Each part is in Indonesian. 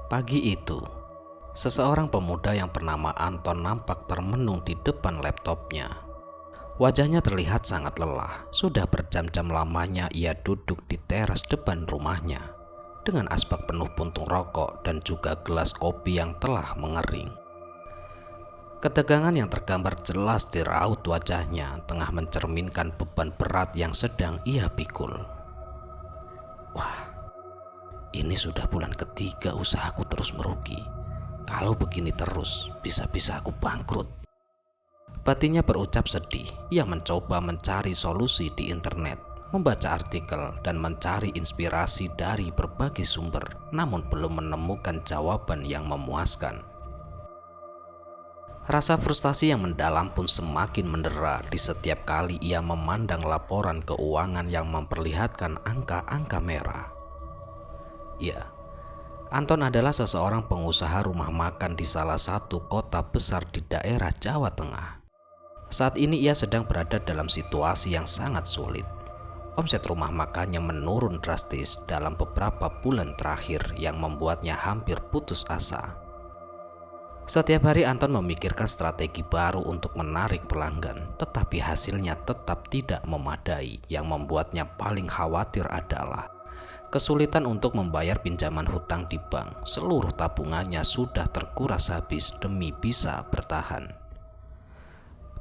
Pagi itu, seseorang pemuda yang bernama Anton nampak termenung di depan laptopnya. Wajahnya terlihat sangat lelah. Sudah berjam-jam lamanya ia duduk di teras depan rumahnya dengan asbak penuh puntung rokok dan juga gelas kopi yang telah mengering. Ketegangan yang tergambar jelas di raut wajahnya tengah mencerminkan beban berat yang sedang ia pikul. Wah, ini sudah bulan ketiga usahaku terus merugi. Kalau begini terus, bisa-bisa aku bangkrut. Batinnya berucap sedih. Ia mencoba mencari solusi di internet, membaca artikel dan mencari inspirasi dari berbagai sumber, namun belum menemukan jawaban yang memuaskan. Rasa frustasi yang mendalam pun semakin mendera di setiap kali ia memandang laporan keuangan yang memperlihatkan angka-angka merah. Ya, Anton adalah seseorang pengusaha rumah makan di salah satu kota besar di daerah Jawa Tengah. Saat ini ia sedang berada dalam situasi yang sangat sulit. Omset rumah makannya menurun drastis dalam beberapa bulan terakhir yang membuatnya hampir putus asa. Setiap hari Anton memikirkan strategi baru untuk menarik pelanggan, tetapi hasilnya tetap tidak memadai. Yang membuatnya paling khawatir adalah kesulitan untuk membayar pinjaman hutang di bank. Seluruh tabungannya sudah terkuras habis demi bisa bertahan.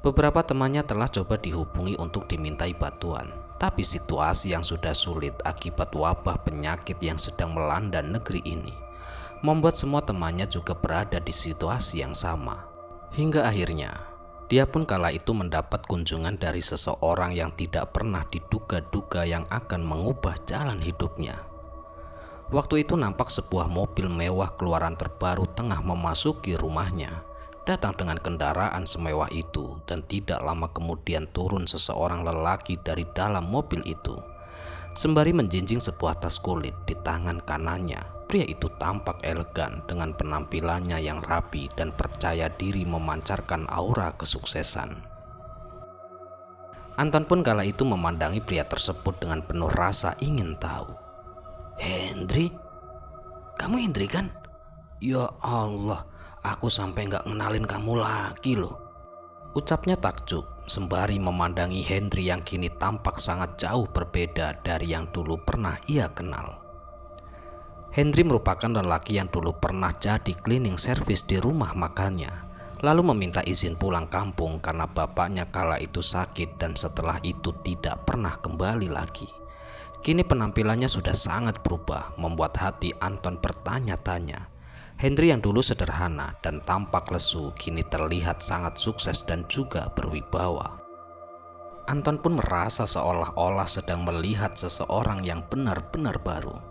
Beberapa temannya telah coba dihubungi untuk dimintai bantuan, tapi situasi yang sudah sulit akibat wabah penyakit yang sedang melanda negeri ini membuat semua temannya juga berada di situasi yang sama. Hingga akhirnya, dia pun kala itu mendapat kunjungan dari seseorang yang tidak pernah diduga-duga yang akan mengubah jalan hidupnya. Waktu itu nampak sebuah mobil mewah keluaran terbaru tengah memasuki rumahnya. Datang dengan kendaraan semewah itu dan tidak lama kemudian turun seseorang lelaki dari dalam mobil itu. Sembari menjinjing sebuah tas kulit di tangan kanannya. Pria itu tampak elegan dengan penampilannya yang rapi dan percaya diri memancarkan aura kesuksesan. Anton pun kala itu memandangi pria tersebut dengan penuh rasa ingin tahu. "Hendri? Kamu Hendri kan? Ya Allah, aku sampai gak ngenalin kamu lagi loh," ucapnya takjub sembari memandangi Hendri yang kini tampak sangat jauh berbeda dari yang dulu pernah ia kenal. Hendri merupakan lelaki yang dulu pernah jadi cleaning service di rumah makannya, lalu meminta izin pulang kampung karena bapaknya kala itu sakit dan setelah itu tidak pernah kembali lagi. Kini penampilannya sudah sangat berubah, membuat hati Anton bertanya-tanya. Hendri yang dulu sederhana dan tampak lesu kini terlihat sangat sukses dan juga berwibawa. Anton pun merasa seolah-olah sedang melihat seseorang yang benar-benar baru.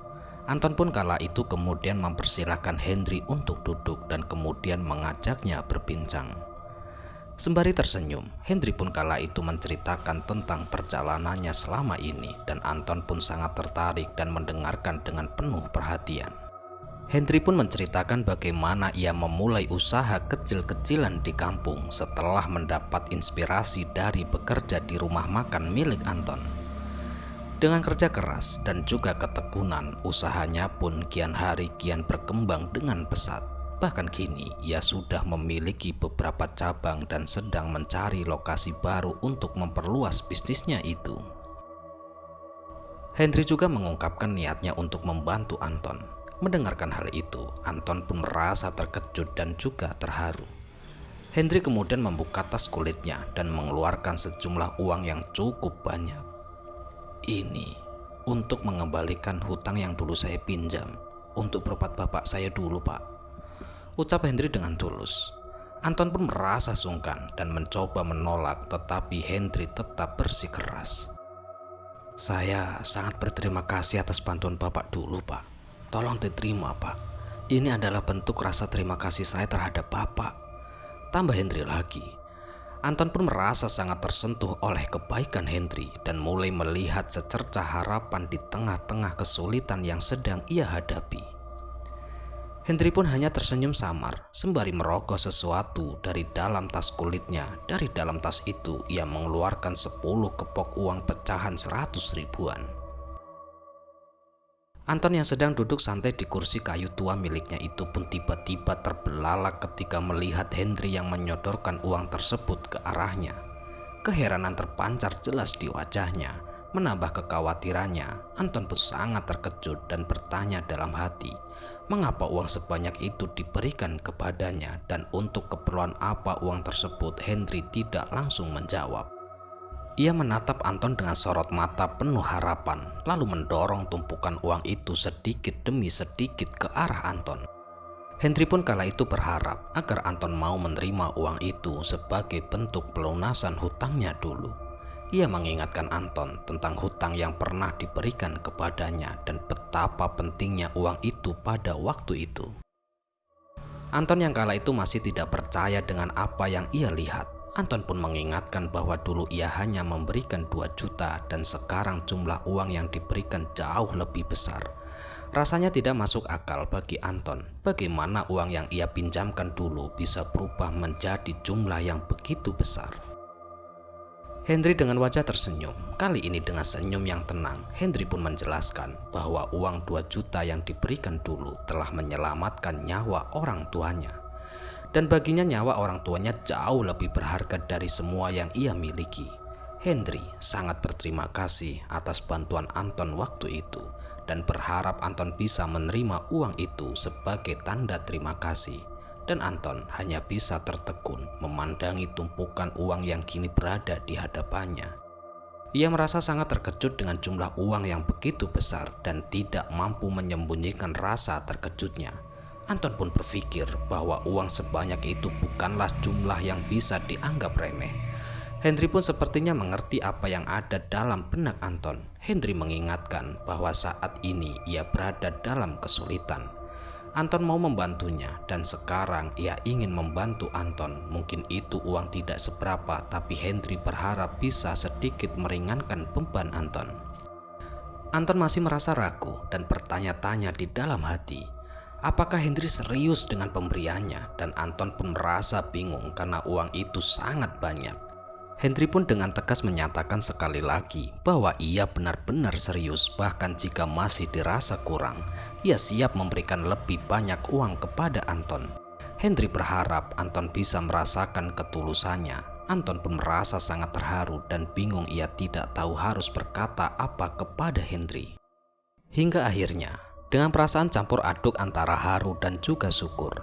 Anton pun kala itu kemudian mempersilahkan Hendri untuk duduk dan kemudian mengajaknya berbincang. Sembari tersenyum, Hendri pun kala itu menceritakan tentang perjalanannya selama ini dan Anton pun sangat tertarik dan mendengarkan dengan penuh perhatian. Hendri pun menceritakan bagaimana ia memulai usaha kecil-kecilan di kampung setelah mendapat inspirasi dari bekerja di rumah makan milik Anton. Dengan kerja keras dan juga ketekunan, usahanya pun kian hari kian berkembang dengan pesat. Bahkan kini ia sudah memiliki beberapa cabang dan sedang mencari lokasi baru untuk memperluas bisnisnya itu. Hendri juga mengungkapkan niatnya untuk membantu Anton. Mendengarkan hal itu, Anton pun merasa terkejut dan juga terharu. Hendri kemudian membuka tas kulitnya dan mengeluarkan sejumlah uang yang cukup banyak. "Ini untuk mengembalikan hutang yang dulu saya pinjam untuk berobat bapak saya dulu, Pak," ucap Hendri dengan tulus. Anton pun merasa sungkan dan mencoba menolak, tetapi Hendri tetap bersikeras. "Saya sangat berterima kasih atas bantuan bapak dulu, Pak. Tolong diterima, Pak. Ini adalah bentuk rasa terima kasih saya terhadap bapak," tambah Hendri lagi. Anton pun merasa sangat tersentuh oleh kebaikan Hendri dan mulai melihat secercah harapan di tengah-tengah kesulitan yang sedang ia hadapi. Hendri pun hanya tersenyum samar sembari merogoh sesuatu dari dalam tas kulitnya. Dari dalam tas itu ia mengeluarkan 10 kepok uang pecahan 100 ribuan. Anton yang sedang duduk santai di kursi kayu tua miliknya itu pun tiba-tiba terbelalak ketika melihat Hendri yang menyodorkan uang tersebut ke arahnya. Keheranan terpancar jelas di wajahnya. Menambah kekhawatirannya, Anton pun sangat terkejut dan bertanya dalam hati, mengapa uang sebanyak itu diberikan kepadanya dan untuk keperluan apa uang tersebut. Hendri tidak langsung menjawab. Ia menatap Anton dengan sorot mata penuh harapan, lalu mendorong tumpukan uang itu sedikit demi sedikit ke arah Anton. Hendri pun kala itu berharap agar Anton mau menerima uang itu sebagai bentuk pelunasan hutangnya dulu. Ia mengingatkan Anton tentang hutang yang pernah diberikan kepadanya dan betapa pentingnya uang itu pada waktu itu. Anton yang kala itu masih tidak percaya dengan apa yang ia lihat. Anton pun mengingatkan bahwa dulu ia hanya memberikan 2 juta dan sekarang jumlah uang yang diberikan jauh lebih besar. Rasanya tidak masuk akal bagi Anton bagaimana uang yang ia pinjamkan dulu bisa berubah menjadi jumlah yang begitu besar. Hendri dengan wajah tersenyum, kali ini dengan senyum yang tenang. Hendri pun menjelaskan bahwa uang 2 juta yang diberikan dulu telah menyelamatkan nyawa orang tuanya. Dan baginya nyawa orang tuanya jauh lebih berharga dari semua yang ia miliki. Hendri sangat berterima kasih atas bantuan Anton waktu itu dan berharap Anton bisa menerima uang itu sebagai tanda terima kasih. Dan Anton hanya bisa tertegun memandangi tumpukan uang yang kini berada di hadapannya. Ia merasa sangat terkejut dengan jumlah uang yang begitu besar dan tidak mampu menyembunyikan rasa terkejutnya. Anton pun berpikir bahwa uang sebanyak itu bukanlah jumlah yang bisa dianggap remeh. Hendri pun sepertinya mengerti apa yang ada dalam benak Anton. Hendri mengingatkan bahwa saat ini ia berada dalam kesulitan. Anton mau membantunya dan sekarang ia ingin membantu Anton. Mungkin itu uang tidak seberapa, tapi Hendri berharap bisa sedikit meringankan beban Anton. Anton masih merasa ragu dan bertanya-tanya di dalam hati. Apakah Hendri serius dengan pemberiannya? Dan Anton pun merasa bingung karena uang itu sangat banyak. Hendri pun dengan tegas menyatakan sekali lagi bahwa ia benar-benar serius, bahkan jika masih dirasa kurang, ia siap memberikan lebih banyak uang kepada Anton. Hendri berharap Anton bisa merasakan ketulusannya. Anton pun merasa sangat terharu dan bingung, ia tidak tahu harus berkata apa kepada Hendri. Hingga akhirnya, dengan perasaan campur aduk antara haru dan juga syukur,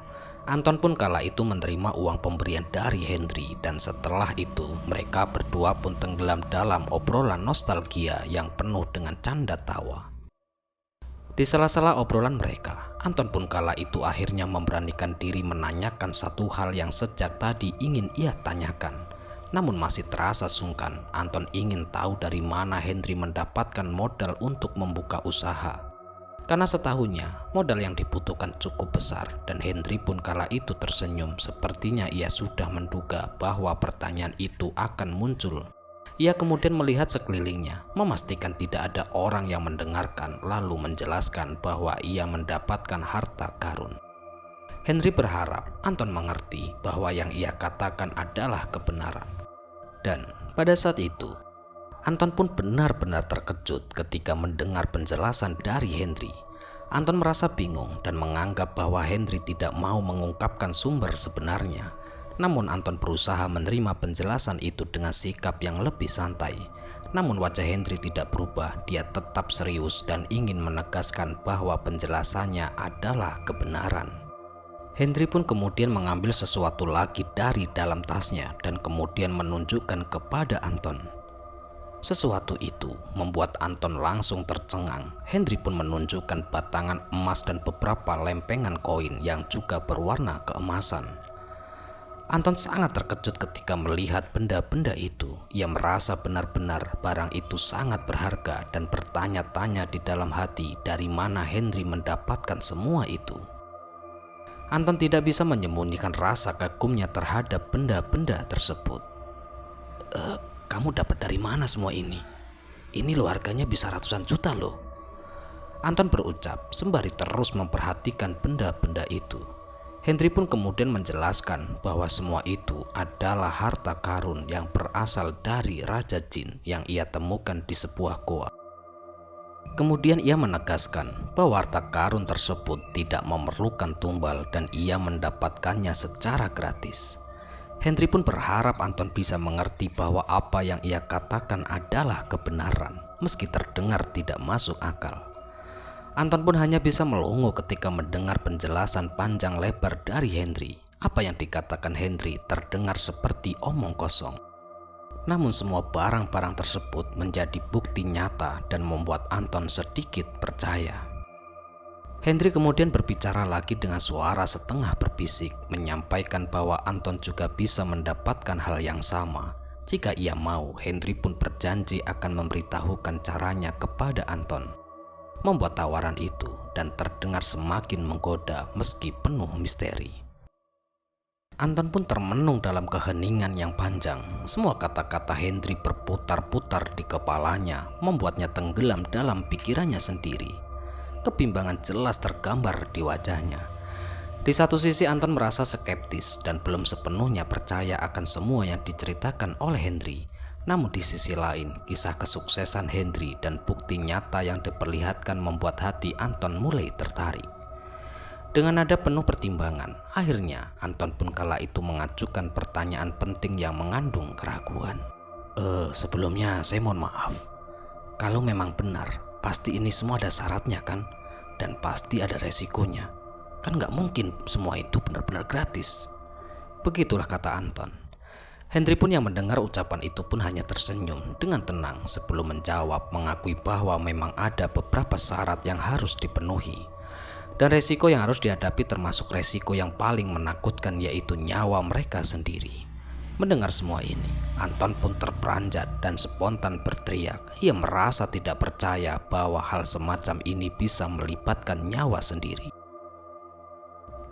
Anton pun kala itu menerima uang pemberian dari Hendri dan setelah itu mereka berdua pun tenggelam dalam obrolan nostalgia yang penuh dengan canda tawa. Di sela-sela obrolan mereka, Anton pun kala itu akhirnya memberanikan diri menanyakan satu hal yang sejak tadi ingin ia tanyakan. Namun masih terasa sungkan. Anton ingin tahu dari mana Hendri mendapatkan modal untuk membuka usaha. Karena setahunya modal yang dibutuhkan cukup besar dan Hendri pun kala itu tersenyum. Sepertinya ia sudah menduga bahwa pertanyaan itu akan muncul. Ia kemudian melihat sekelilingnya, memastikan tidak ada orang yang mendengarkan, lalu menjelaskan bahwa ia mendapatkan harta karun. Hendri berharap Anton mengerti bahwa yang ia katakan adalah kebenaran. Dan pada saat itu Anton pun benar-benar terkejut ketika mendengar penjelasan dari Hendri. Anton merasa bingung dan menganggap bahwa Hendri tidak mau mengungkapkan sumber sebenarnya. Namun Anton berusaha menerima penjelasan itu dengan sikap yang lebih santai. Namun wajah Hendri tidak berubah, dia tetap serius dan ingin menegaskan bahwa penjelasannya adalah kebenaran. Hendri pun kemudian mengambil sesuatu lagi dari dalam tasnya dan kemudian menunjukkan kepada Anton. Sesuatu itu membuat Anton langsung tercengang. Hendri pun menunjukkan batangan emas dan beberapa lempengan koin yang juga berwarna keemasan. Anton sangat terkejut ketika melihat benda-benda itu. Ia merasa benar-benar barang itu sangat berharga dan bertanya-tanya di dalam hati dari mana Hendri mendapatkan semua itu. Anton tidak bisa menyembunyikan rasa kagumnya terhadap benda-benda tersebut. Kamu dapat dari mana semua ini? Ini loh harganya bisa ratusan juta loh. Anton berucap sembari terus memperhatikan benda-benda itu. Hendri pun kemudian menjelaskan bahwa semua itu adalah harta karun yang berasal dari Raja Jin yang ia temukan di sebuah goa. Kemudian ia menegaskan bahwa harta karun tersebut tidak memerlukan tumbal dan ia mendapatkannya secara gratis. Henry pun berharap Anton bisa mengerti bahwa apa yang ia katakan adalah kebenaran, meski terdengar tidak masuk akal. Anton pun hanya bisa melongo ketika mendengar penjelasan panjang lebar dari Henry. Apa yang dikatakan Henry terdengar seperti omong kosong. Namun semua barang-barang tersebut menjadi bukti nyata dan membuat Anton sedikit percaya. Henry kemudian berbicara lagi dengan suara setengah berbisik, menyampaikan bahwa Anton juga bisa mendapatkan hal yang sama. Jika ia mau, Henry pun berjanji akan memberitahukan caranya kepada Anton. Membuat tawaran itu dan terdengar semakin menggoda meski penuh misteri. Anton pun termenung dalam keheningan yang panjang. Semua kata-kata Henry berputar-putar di kepalanya, membuatnya tenggelam dalam pikirannya sendiri. Kebimbangan jelas tergambar di wajahnya. Di satu sisi Anton merasa skeptis dan belum sepenuhnya percaya akan semua yang diceritakan oleh Henry. Namun di sisi lain, kisah kesuksesan Henry dan bukti nyata yang diperlihatkan membuat hati Anton mulai tertarik. Dengan nada penuh pertimbangan, akhirnya Anton pun kala itu mengajukan pertanyaan penting yang mengandung keraguan. Sebelumnya saya mohon maaf. Kalau memang benar, pasti ini semua ada syaratnya kan? Dan pasti ada resikonya. Kan nggak mungkin semua itu benar-benar gratis. Begitulah kata Anton. Henry pun yang mendengar ucapan itu pun hanya tersenyum dengan tenang sebelum menjawab, mengakui bahwa memang ada beberapa syarat yang harus dipenuhi. Dan resiko yang harus dihadapi termasuk resiko yang paling menakutkan, yaitu nyawa mereka sendiri. Mendengar semua ini, Anton pun terperanjat dan spontan berteriak. Ia merasa tidak percaya bahwa hal semacam ini bisa melibatkan nyawa sendiri.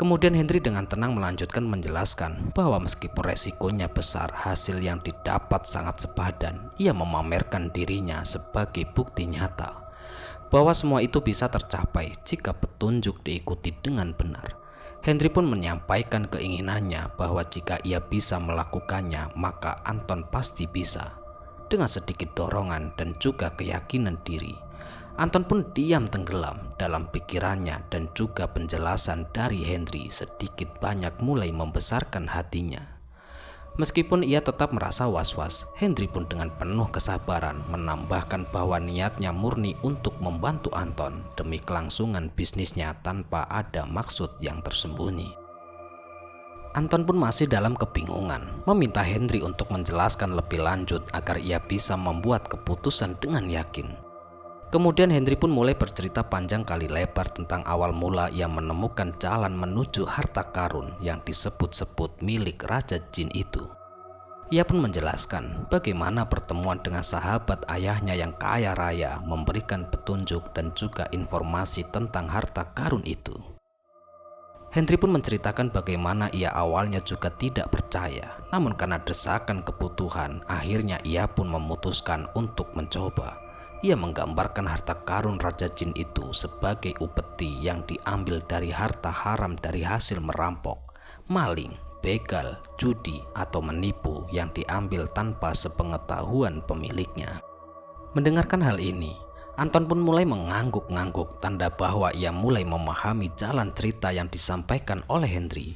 Kemudian Henry dengan tenang melanjutkan menjelaskan bahwa meskipun resikonya besar, hasil yang didapat sangat sepadan. Ia memamerkan dirinya sebagai bukti nyata bahwa semua itu bisa tercapai jika petunjuk diikuti dengan benar. Henry pun menyampaikan keinginannya bahwa jika ia bisa melakukannya, maka Anton pasti bisa. Dengan sedikit dorongan dan juga keyakinan diri, Anton pun diam tenggelam dalam pikirannya dan juga penjelasan dari Henry sedikit banyak mulai membesarkan hatinya. Meskipun ia tetap merasa was-was, Henry pun dengan penuh kesabaran menambahkan bahwa niatnya murni untuk membantu Anton demi kelangsungan bisnisnya tanpa ada maksud yang tersembunyi. Anton pun masih dalam kebingungan, meminta Henry untuk menjelaskan lebih lanjut agar ia bisa membuat keputusan dengan yakin. Kemudian Henry pun mulai bercerita panjang kali lebar tentang awal mula ia menemukan jalan menuju harta karun yang disebut-sebut milik Raja Jin itu. Ia pun menjelaskan bagaimana pertemuan dengan sahabat ayahnya yang kaya raya memberikan petunjuk dan juga informasi tentang harta karun itu. Henry pun menceritakan bagaimana ia awalnya juga tidak percaya, namun karena desakan kebutuhan, akhirnya ia pun memutuskan untuk mencoba. Ia menggambarkan harta karun Raja Jin itu sebagai upeti yang diambil dari harta haram dari hasil merampok, maling, begal, judi, atau menipu yang diambil tanpa sepengetahuan pemiliknya. Mendengarkan hal ini, Anton pun mulai mengangguk-ngangguk, tanda bahwa ia mulai memahami jalan cerita yang disampaikan oleh Henry.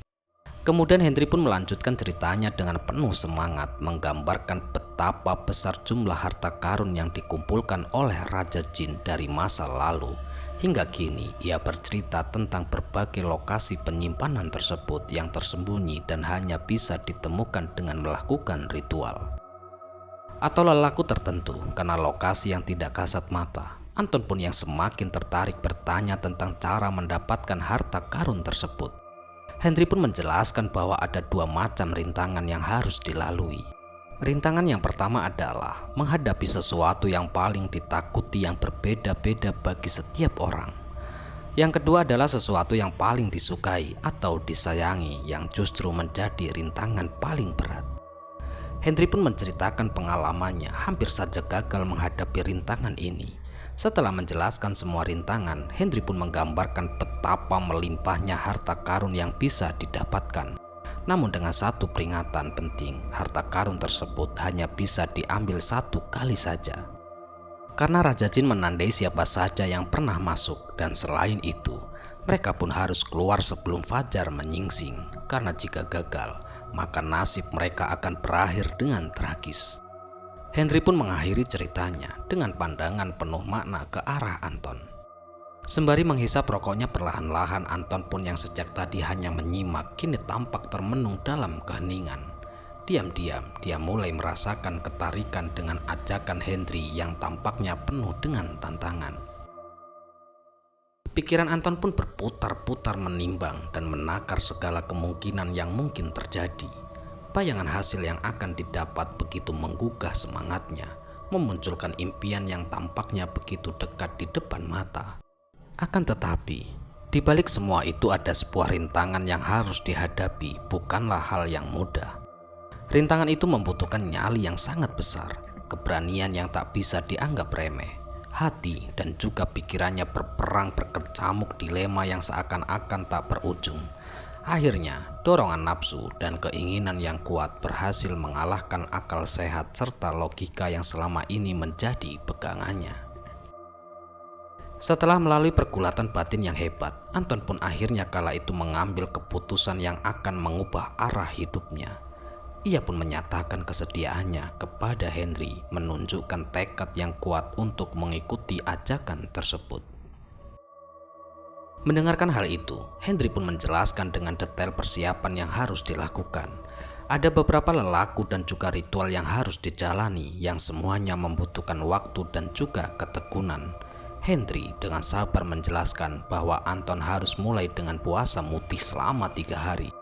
Kemudian Henry pun melanjutkan ceritanya dengan penuh semangat, menggambarkan betapa besar jumlah harta karun yang dikumpulkan oleh Raja Jin dari masa lalu. Hingga kini ia bercerita tentang berbagai lokasi penyimpanan tersebut yang tersembunyi dan hanya bisa ditemukan dengan melakukan ritual atau lelaku tertentu karena lokasi yang tidak kasat mata. Anton pun yang semakin tertarik bertanya tentang cara mendapatkan harta karun tersebut. Henry pun menjelaskan bahwa ada dua macam rintangan yang harus dilalui. Rintangan yang pertama adalah menghadapi sesuatu yang paling ditakuti yang berbeda-beda bagi setiap orang. Yang kedua adalah sesuatu yang paling disukai atau disayangi yang justru menjadi rintangan paling berat. Henry pun menceritakan pengalamannya hampir saja gagal menghadapi rintangan ini. Setelah menjelaskan semua rintangan, Henry pun menggambarkan betapa melimpahnya harta karun yang bisa didapatkan. Namun dengan satu peringatan penting, harta karun tersebut hanya bisa diambil satu kali saja. Karena Raja Jin menandai siapa saja yang pernah masuk, dan selain itu, mereka pun harus keluar sebelum fajar menyingsing, karena jika gagal, maka nasib mereka akan berakhir dengan tragis. Henry pun mengakhiri ceritanya dengan pandangan penuh makna ke arah Anton. Sembari menghisap rokoknya perlahan-lahan, Anton pun yang sejak tadi hanya menyimak, kini tampak termenung dalam keheningan. Diam-diam dia mulai merasakan ketarikan dengan ajakan Henry yang tampaknya penuh dengan tantangan. Pikiran Anton pun berputar-putar menimbang dan menakar segala kemungkinan yang mungkin terjadi. Bayangan hasil yang akan didapat begitu menggugah semangatnya, memunculkan impian yang tampaknya begitu dekat di depan mata. Akan tetapi, di balik semua itu ada sebuah rintangan yang harus dihadapi, bukanlah hal yang mudah. Rintangan itu membutuhkan nyali yang sangat besar, keberanian yang tak bisa dianggap remeh, hati dan juga pikirannya berperang berkecamuk dilema yang seakan-akan tak berujung. Akhirnya, dorongan nafsu dan keinginan yang kuat berhasil mengalahkan akal sehat serta logika yang selama ini menjadi pegangannya. Setelah melalui pergulatan batin yang hebat, Anton pun akhirnya kala itu mengambil keputusan yang akan mengubah arah hidupnya. Ia pun menyatakan kesediaannya kepada Henry, menunjukkan tekad yang kuat untuk mengikuti ajakan tersebut. Mendengarkan hal itu, Henry pun menjelaskan dengan detail persiapan yang harus dilakukan. Ada beberapa lelaku dan juga ritual yang harus dijalani, yang semuanya membutuhkan waktu dan juga ketekunan. Henry dengan sabar menjelaskan bahwa Anton harus mulai dengan puasa mutih selama 3 hari.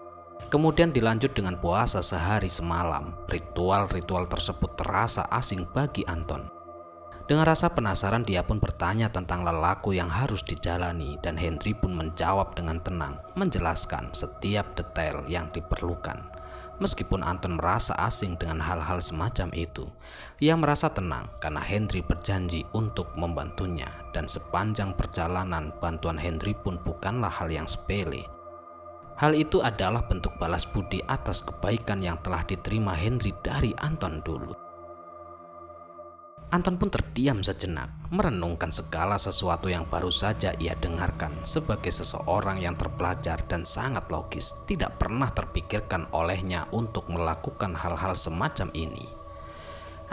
Kemudian dilanjut dengan puasa sehari semalam. Ritual-ritual tersebut terasa asing bagi Anton. Dengan rasa penasaran dia pun bertanya tentang lelaku yang harus dijalani, dan Henry pun menjawab dengan tenang, menjelaskan setiap detail yang diperlukan. Meskipun Anton merasa asing dengan hal-hal semacam itu, ia merasa tenang karena Henry berjanji untuk membantunya, dan sepanjang perjalanan bantuan Henry pun bukanlah hal yang sepele. Hal itu adalah bentuk balas budi atas kebaikan yang telah diterima Henry dari Anton dulu. Anton pun terdiam sejenak, merenungkan segala sesuatu yang baru saja ia dengarkan. Sebagai seseorang yang terpelajar dan sangat logis, tidak pernah terpikirkan olehnya untuk melakukan hal-hal semacam ini.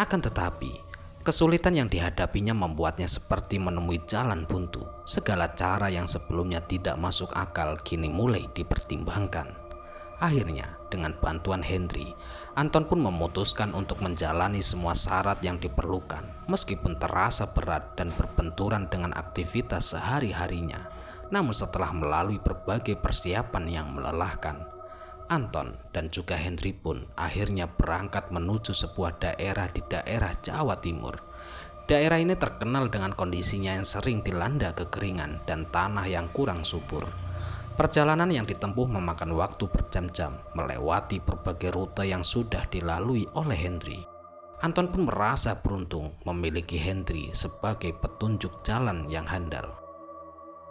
Akan tetapi, kesulitan yang dihadapinya membuatnya seperti menemui jalan buntu. Segala cara yang sebelumnya tidak masuk akal kini mulai dipertimbangkan. Akhirnya, dengan bantuan Henry, Anton pun memutuskan untuk menjalani semua syarat yang diperlukan, meskipun terasa berat dan berbenturan dengan aktivitas sehari-harinya. Namun setelah melalui berbagai persiapan yang melelahkan, Anton dan juga Henry pun akhirnya berangkat menuju sebuah daerah di daerah Jawa Timur. Daerah ini terkenal dengan kondisinya yang sering dilanda kekeringan dan tanah yang kurang subur. Perjalanan yang ditempuh memakan waktu berjam-jam, melewati berbagai rute yang sudah dilalui oleh Henry. Anton pun merasa beruntung memiliki Henry sebagai petunjuk jalan yang handal.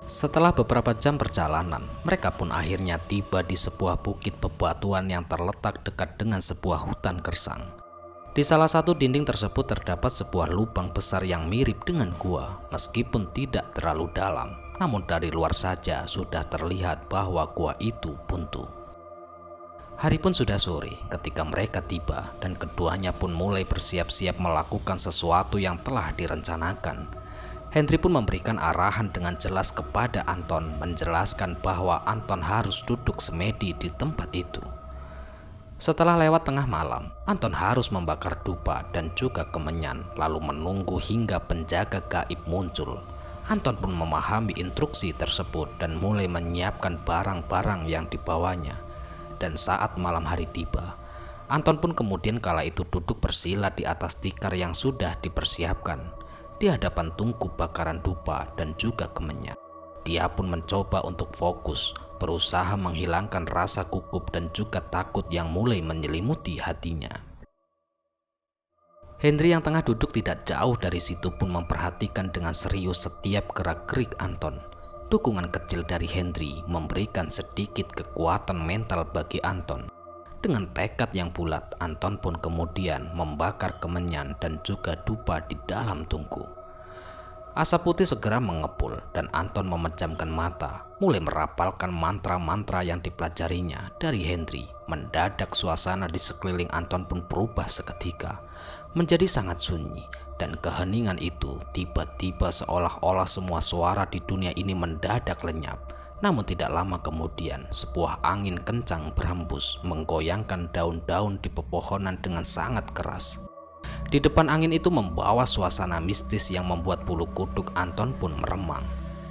Setelah beberapa jam perjalanan, mereka pun akhirnya tiba di sebuah bukit bebatuan yang terletak dekat dengan sebuah hutan gersang. Di salah satu dinding tersebut terdapat sebuah lubang besar yang mirip dengan gua, meskipun tidak terlalu dalam. Namun dari luar saja sudah terlihat bahwa gua itu buntu. Hari pun sudah sore ketika mereka tiba, dan keduanya pun mulai bersiap-siap melakukan sesuatu yang telah direncanakan. Henry pun memberikan arahan dengan jelas kepada Anton, menjelaskan bahwa Anton harus duduk semedi di tempat itu. Setelah lewat tengah malam, Anton harus membakar dupa dan juga kemenyan, lalu menunggu hingga penjaga gaib muncul. Anton pun memahami instruksi tersebut dan mulai menyiapkan barang-barang yang dibawanya. Dan saat malam hari tiba, Anton pun kemudian kala itu duduk bersila di atas tikar yang sudah dipersiapkan di hadapan tungku bakaran dupa dan juga kemenyan. Dia pun mencoba untuk fokus, berusaha menghilangkan rasa gugup dan juga takut yang mulai menyelimuti hatinya. Henry yang tengah duduk tidak jauh dari situ pun memperhatikan dengan serius setiap gerak-gerik Anton. Dukungan kecil dari Henry memberikan sedikit kekuatan mental bagi Anton. Dengan tekad yang bulat, Anton pun kemudian membakar kemenyan dan juga dupa di dalam tungku. Asap putih segera mengepul dan Anton memejamkan mata, mulai merapalkan mantra-mantra yang dipelajarinya dari Hendry. Mendadak suasana di sekeliling Anton pun berubah seketika, menjadi sangat sunyi, dan keheningan itu tiba-tiba seolah-olah semua suara di dunia ini mendadak lenyap. Namun tidak lama kemudian, sebuah angin kencang berhembus, menggoyangkan daun-daun di pepohonan dengan sangat keras. Di depan angin itu membawa suasana mistis yang membuat bulu kuduk Anton pun meremang.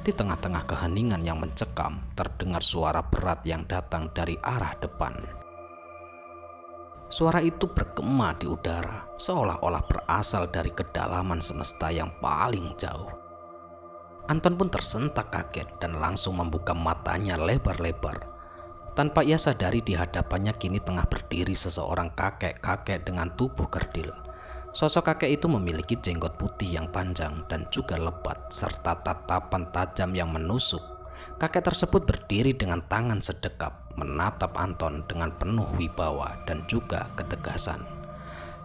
Di tengah-tengah keheningan yang mencekam, terdengar suara berat yang datang dari arah depan. Suara itu bergema di udara, seolah-olah berasal dari kedalaman semesta yang paling jauh. Anton pun tersentak kaget dan langsung membuka matanya lebar-lebar. Tanpa ia sadari, di hadapannya kini tengah berdiri seseorang kakek-kakek dengan tubuh kerdil. Sosok kakek itu memiliki jenggot putih yang panjang dan juga lebat, serta tatapan tajam yang menusuk. Kakek tersebut berdiri dengan tangan sedekap, menatap Anton dengan penuh wibawa dan juga ketegasan.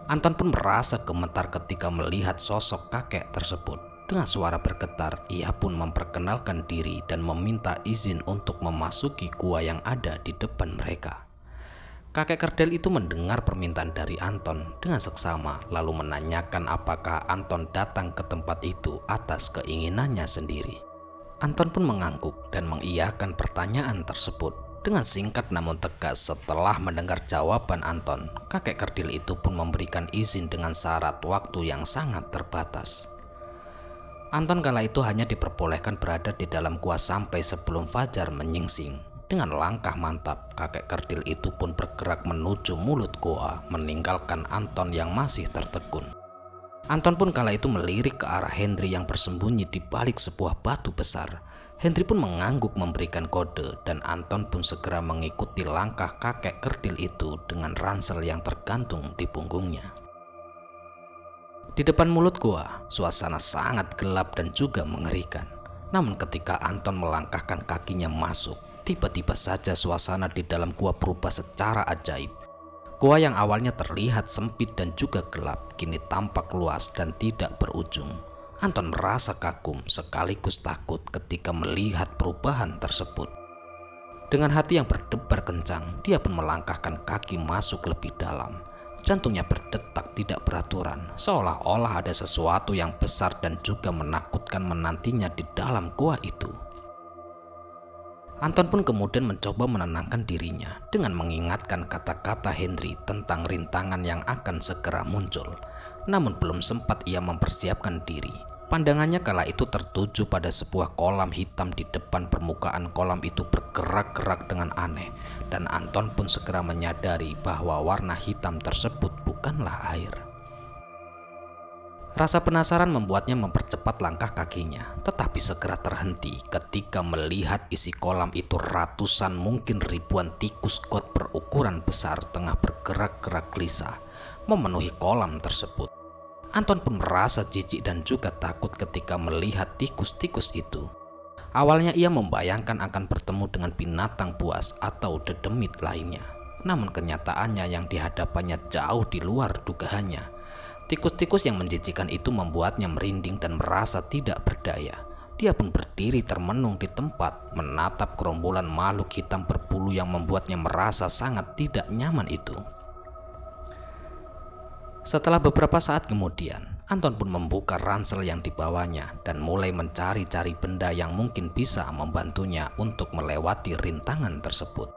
Anton pun merasa gemetar ketika melihat sosok kakek tersebut. Dengan suara bergetar, ia pun memperkenalkan diri dan meminta izin untuk memasuki gua yang ada di depan mereka. Kakek kerdil itu mendengar permintaan dari Anton dengan seksama, lalu menanyakan apakah Anton datang ke tempat itu atas keinginannya sendiri. Anton pun mengangguk dan mengiyakan pertanyaan tersebut. Dengan singkat namun tegas, setelah mendengar jawaban Anton, kakek kerdil itu pun memberikan izin dengan syarat waktu yang sangat terbatas. Anton kala itu hanya diperbolehkan berada di dalam gua sampai sebelum fajar menyingsing. Dengan langkah mantap, kakek kerdil itu pun bergerak menuju mulut goa, meninggalkan Anton yang masih tertegun. Anton pun kala itu melirik ke arah Hendry yang bersembunyi di balik sebuah batu besar. Hendry pun mengangguk memberikan kode, dan Anton pun segera mengikuti langkah kakek kerdil itu dengan ransel yang tergantung di punggungnya. Di depan mulut goa, suasana sangat gelap dan juga mengerikan. Namun ketika Anton melangkahkan kakinya masuk, tiba-tiba saja suasana di dalam gua berubah secara ajaib. Gua yang awalnya terlihat sempit dan juga gelap, kini tampak luas dan tidak berujung. Anton merasa kagum sekaligus takut ketika melihat perubahan tersebut. Dengan hati yang berdebar kencang, dia pun melangkahkan kaki masuk lebih dalam. Jantungnya berdetak tidak beraturan, seolah-olah ada sesuatu yang besar dan juga menakutkan menantinya di dalam gua itu. Anton pun kemudian mencoba menenangkan dirinya dengan mengingatkan kata-kata Hendry tentang rintangan yang akan segera muncul. Namun belum sempat ia mempersiapkan diri, pandangannya kala itu tertuju pada sebuah kolam hitam. Di depan permukaan kolam itu bergerak-gerak dengan aneh, dan Anton pun segera menyadari bahwa warna hitam tersebut bukanlah air. Rasa penasaran membuatnya mempercepat langkah kakinya, tetapi segera terhenti ketika melihat isi kolam itu ratusan mungkin ribuan tikus got berukuran besar tengah bergerak-gerak gelisah memenuhi kolam tersebut. Anton pun merasa jijik dan juga takut ketika melihat tikus-tikus itu. Awalnya ia membayangkan akan bertemu dengan binatang buas atau dedemit lainnya, namun kenyataannya yang dihadapannya jauh di luar dugaannya. Tikus-tikus yang menjijikan itu membuatnya merinding dan merasa tidak berdaya. Dia pun berdiri termenung di tempat, menatap gerombolan makhluk hitam berbulu yang membuatnya merasa sangat tidak nyaman itu. Setelah beberapa saat kemudian, Anton pun membuka ransel yang dibawanya dan mulai mencari-cari benda yang mungkin bisa membantunya untuk melewati rintangan tersebut.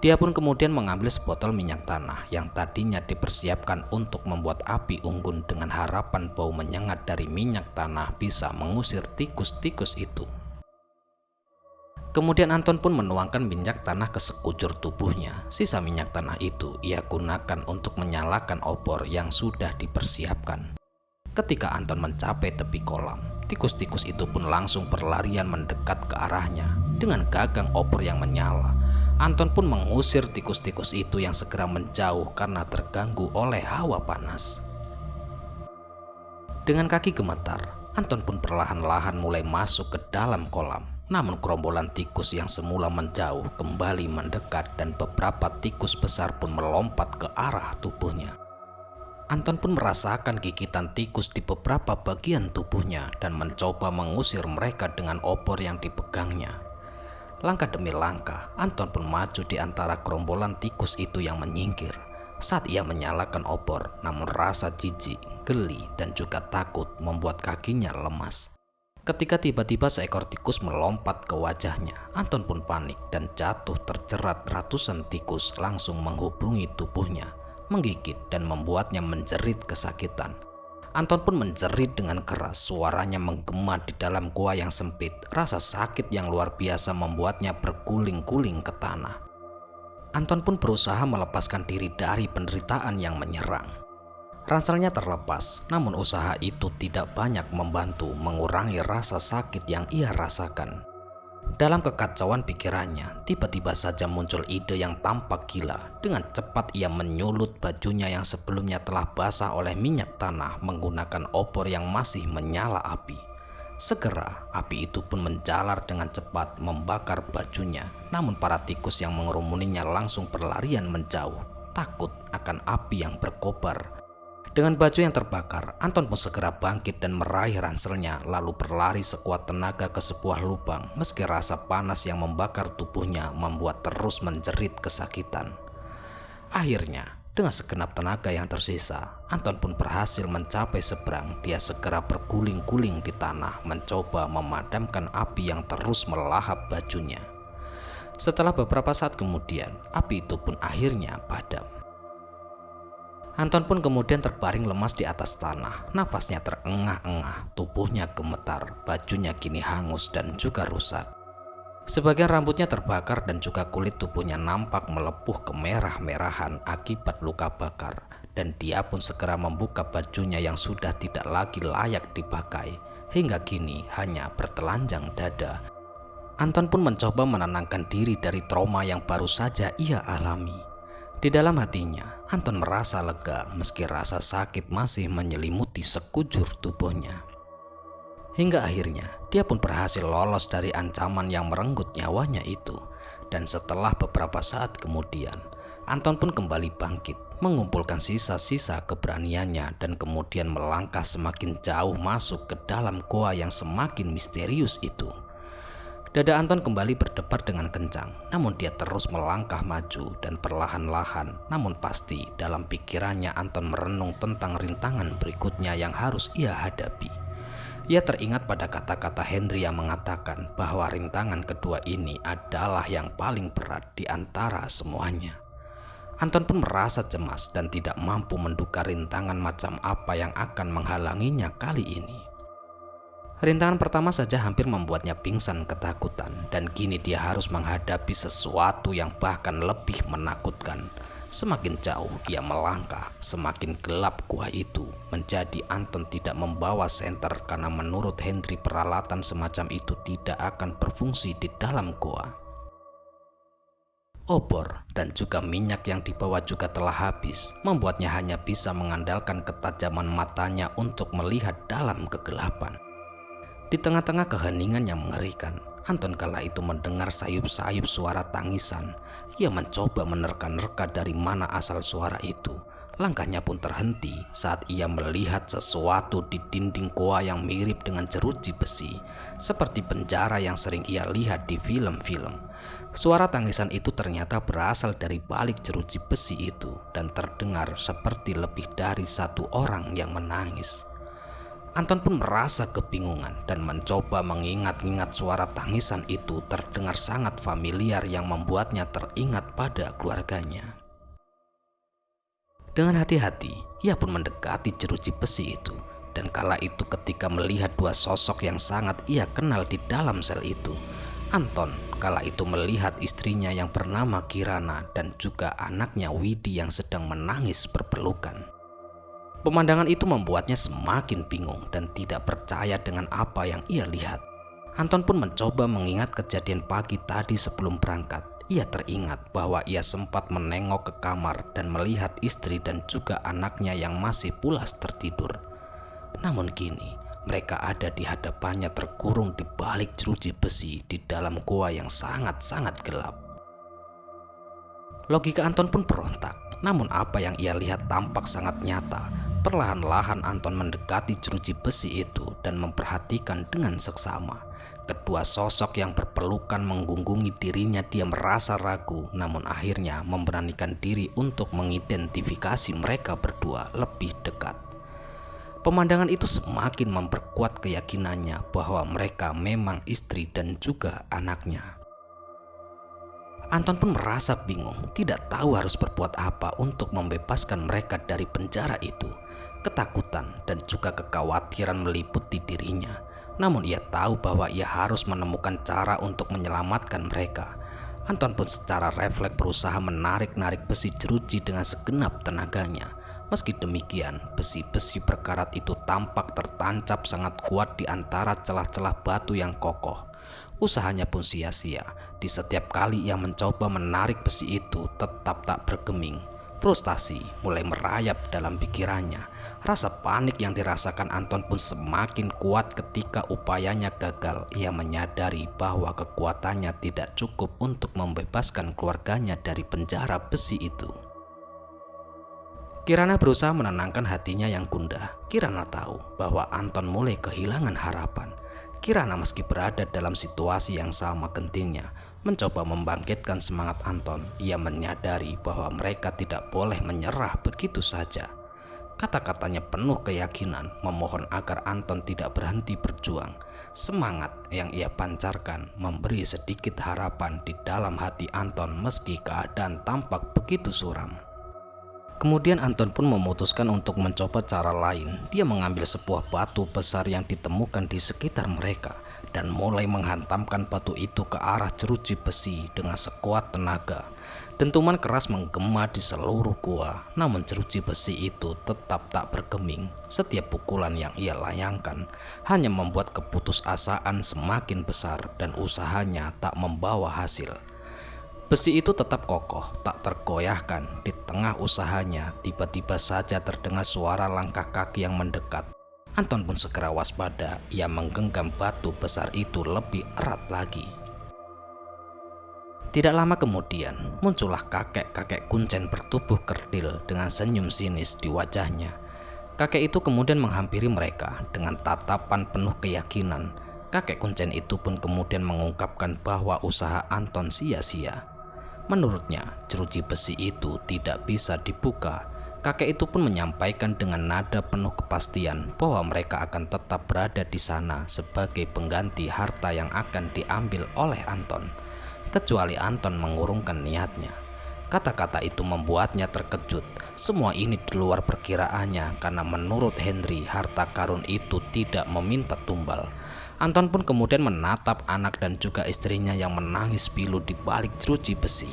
Dia pun kemudian mengambil sebotol minyak tanah yang tadinya dipersiapkan untuk membuat api unggun dengan harapan bau menyengat dari minyak tanah bisa mengusir tikus-tikus itu. Kemudian Anton pun menuangkan minyak tanah ke sekujur tubuhnya. Sisa minyak tanah itu ia gunakan untuk menyalakan obor yang sudah dipersiapkan. Ketika Anton mencapai tepi kolam, tikus-tikus itu pun langsung berlarian mendekat ke arahnya. Dengan gagang obor yang menyala, Anton pun mengusir tikus-tikus itu yang segera menjauh karena terganggu oleh hawa panas. Dengan kaki gemetar, Anton pun perlahan-lahan mulai masuk ke dalam kolam. Namun gerombolan tikus yang semula menjauh kembali mendekat dan beberapa tikus besar pun melompat ke arah tubuhnya. Anton pun merasakan gigitan tikus di beberapa bagian tubuhnya dan mencoba mengusir mereka dengan obor yang dipegangnya. Langkah demi langkah, Anton pun maju di antara gerombolan tikus itu yang menyingkir. Saat ia menyalakan obor, namun rasa jijik, geli, dan juga takut membuat kakinya lemas. Ketika tiba-tiba seekor tikus melompat ke wajahnya, Anton pun panik dan jatuh terjerat ratusan tikus langsung menghubungi tubuhnya, menggigit dan membuatnya menjerit kesakitan. Anton pun menjerit dengan keras, suaranya menggema di dalam gua yang sempit. Rasa sakit yang luar biasa membuatnya berguling-guling ke tanah. Anton pun berusaha melepaskan diri dari penderitaan yang menyerang. Ranselnya terlepas, namun usaha itu tidak banyak membantu mengurangi rasa sakit yang ia rasakan. Dalam kekacauan pikirannya, tiba-tiba saja muncul ide yang tampak gila. Dengan cepat ia menyulut bajunya yang sebelumnya telah basah oleh minyak tanah menggunakan obor yang masih menyala api. Segera, api itu pun menjalar dengan cepat membakar bajunya. Namun para tikus yang mengerumuninya langsung berlarian menjauh, takut akan api yang berkobar. Dengan baju yang terbakar, Anton pun segera bangkit dan meraih ranselnya lalu berlari sekuat tenaga ke sebuah lubang meski rasa panas yang membakar tubuhnya membuat terus menjerit kesakitan. Akhirnya, dengan segenap tenaga yang tersisa, Anton pun berhasil mencapai seberang. Dia segera berguling-guling di tanah mencoba memadamkan api yang terus melahap bajunya. Setelah beberapa saat kemudian, api itu pun akhirnya padam. Anton pun kemudian terbaring lemas di atas tanah, nafasnya terengah-engah, tubuhnya gemetar, bajunya kini hangus dan juga rusak. Sebagian rambutnya terbakar dan juga kulit tubuhnya nampak melepuh kemerah-merahan akibat luka bakar. Dan dia pun segera membuka bajunya yang sudah tidak lagi layak dipakai, hingga kini hanya bertelanjang dada. Anton pun mencoba menenangkan diri dari trauma yang baru saja ia alami. Di dalam hatinya, Anton merasa lega meski rasa sakit masih menyelimuti sekujur tubuhnya. Hingga akhirnya, dia pun berhasil lolos dari ancaman yang merenggut nyawanya itu. Dan setelah beberapa saat kemudian, Anton pun kembali bangkit, mengumpulkan sisa-sisa keberaniannya dan kemudian melangkah semakin jauh masuk ke dalam goa yang semakin misterius itu. Dada Anton kembali berdebar dengan kencang, namun dia terus melangkah maju dan perlahan-lahan, namun pasti dalam pikirannya Anton merenung tentang rintangan berikutnya yang harus ia hadapi. Ia teringat pada kata-kata Henry yang mengatakan bahwa rintangan kedua ini adalah yang paling berat di antara semuanya. Anton pun merasa cemas dan tidak mampu menduga rintangan macam apa yang akan menghalanginya kali ini. Rintangan pertama saja hampir membuatnya pingsan ketakutan dan kini dia harus menghadapi sesuatu yang bahkan lebih menakutkan. Semakin jauh dia melangkah, semakin gelap gua itu. Menjadi Anton tidak membawa senter karena menurut Henry peralatan semacam itu tidak akan berfungsi di dalam gua. Obor dan juga minyak yang dibawa juga telah habis, membuatnya hanya bisa mengandalkan ketajaman matanya untuk melihat dalam kegelapan. Di tengah-tengah keheningan yang mengerikan, Anton kala itu mendengar sayup-sayup suara tangisan. Ia mencoba menerka-nerka dari mana asal suara itu. Langkahnya pun terhenti saat ia melihat sesuatu di dinding goa yang mirip dengan jeruji besi, seperti penjara yang sering ia lihat di film-film. Suara tangisan itu ternyata berasal dari balik jeruji besi itu dan terdengar seperti lebih dari satu orang yang menangis. Anton pun merasa kebingungan dan mencoba mengingat-ingat suara tangisan itu terdengar sangat familiar yang membuatnya teringat pada keluarganya. Dengan hati-hati, ia pun mendekati jeruji besi itu. Dan kala itu ketika melihat dua sosok yang sangat ia kenal di dalam sel itu, Anton kala itu melihat istrinya yang bernama Kirana dan juga anaknya Widi yang sedang menangis berpelukan. Pemandangan itu membuatnya semakin bingung dan tidak percaya dengan apa yang ia lihat. Anton pun mencoba mengingat kejadian pagi tadi sebelum berangkat. Ia teringat bahwa ia sempat menengok ke kamar dan melihat istri dan juga anaknya yang masih pulas tertidur. Namun kini mereka ada di hadapannya terkurung di balik jeruji besi di dalam goa yang sangat-sangat gelap. Logika Anton pun berontak. Namun apa yang ia lihat tampak sangat nyata. Perlahan-lahan Anton mendekati jeruji besi itu dan memperhatikan dengan seksama. Kedua sosok yang berpelukan menggunggungi dirinya. Dia merasa ragu, namun akhirnya memberanikan diri untuk mengidentifikasi mereka berdua lebih dekat. Pemandangan itu semakin memperkuat keyakinannya bahwa mereka memang istri dan juga anaknya. Anton pun merasa bingung, tidak tahu harus berbuat apa untuk membebaskan mereka dari penjara itu. Ketakutan dan juga kekhawatiran meliputi dirinya. Namun ia tahu bahwa ia harus menemukan cara untuk menyelamatkan mereka. Anton pun secara refleks berusaha menarik-narik besi jeruji dengan segenap tenaganya. Meski demikian, besi-besi berkarat itu tampak tertancap sangat kuat di antara celah-celah batu yang kokoh. Usahanya pun sia-sia. Di setiap kali ia mencoba menarik besi itu, tetap tak bergeming. Frustasi mulai merayap dalam pikirannya. Rasa panik yang dirasakan Anton pun semakin kuat ketika upayanya gagal. Ia menyadari bahwa kekuatannya tidak cukup untuk membebaskan keluarganya dari penjara besi itu. Kirana berusaha menenangkan hatinya yang gundah. Kirana tahu bahwa Anton mulai kehilangan harapan. Kirana meski berada dalam situasi yang sama gentingnya, mencoba membangkitkan semangat Anton. Ia menyadari bahwa mereka tidak boleh menyerah begitu saja. Kata-katanya penuh keyakinan, memohon agar Anton tidak berhenti berjuang. Semangat yang ia pancarkan memberi sedikit harapan di dalam hati Anton meski keadaan tampak begitu suram. Kemudian Anton pun memutuskan untuk mencoba cara lain. Dia mengambil sebuah batu besar yang ditemukan di sekitar mereka dan mulai menghantamkan batu itu ke arah jeruji besi dengan sekuat tenaga. Dentuman keras menggema di seluruh gua, namun jeruji besi itu tetap tak bergeming. Setiap pukulan yang ia layangkan hanya membuat keputusasaan semakin besar dan usahanya tak membawa hasil. Besi itu tetap kokoh, tak tergoyahkan. Di tengah usahanya, tiba-tiba saja terdengar suara langkah kaki yang mendekat. Anton pun segera waspada. Ia menggenggam batu besar itu lebih erat lagi. Tidak lama kemudian, muncullah kakek-kakek kuncen bertubuh kerdil dengan senyum sinis di wajahnya. Kakek itu kemudian menghampiri mereka dengan tatapan penuh keyakinan. Kakek kuncen itu pun kemudian mengungkapkan bahwa usaha Anton sia-sia. Menurutnya, jeruji besi itu tidak bisa dibuka. Kakek itu pun menyampaikan dengan nada penuh kepastian bahwa mereka akan tetap berada di sana sebagai pengganti harta yang akan diambil oleh Anton. Kecuali Anton mengurungkan niatnya. Kata-kata itu membuatnya terkejut. Semua ini di luar perkiraannya karena menurut Henry harta karun itu tidak meminta tumbal. Anton pun kemudian menatap anak dan juga istrinya yang menangis pilu di balik jeruji besi.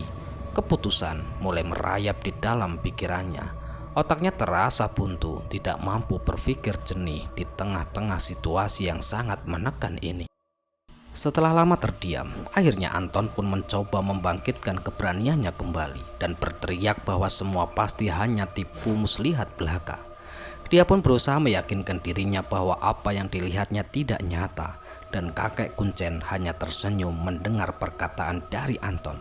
Keputusan mulai merayap di dalam pikirannya. Otaknya terasa buntu, tidak mampu berpikir jernih di tengah-tengah situasi yang sangat menekan ini. Setelah lama terdiam, akhirnya Anton pun mencoba membangkitkan keberaniannya kembali dan berteriak bahwa semua pasti hanya tipu muslihat belaka. Dia pun berusaha meyakinkan dirinya bahwa apa yang dilihatnya tidak nyata dan kakek kuncen hanya tersenyum mendengar perkataan dari Anton.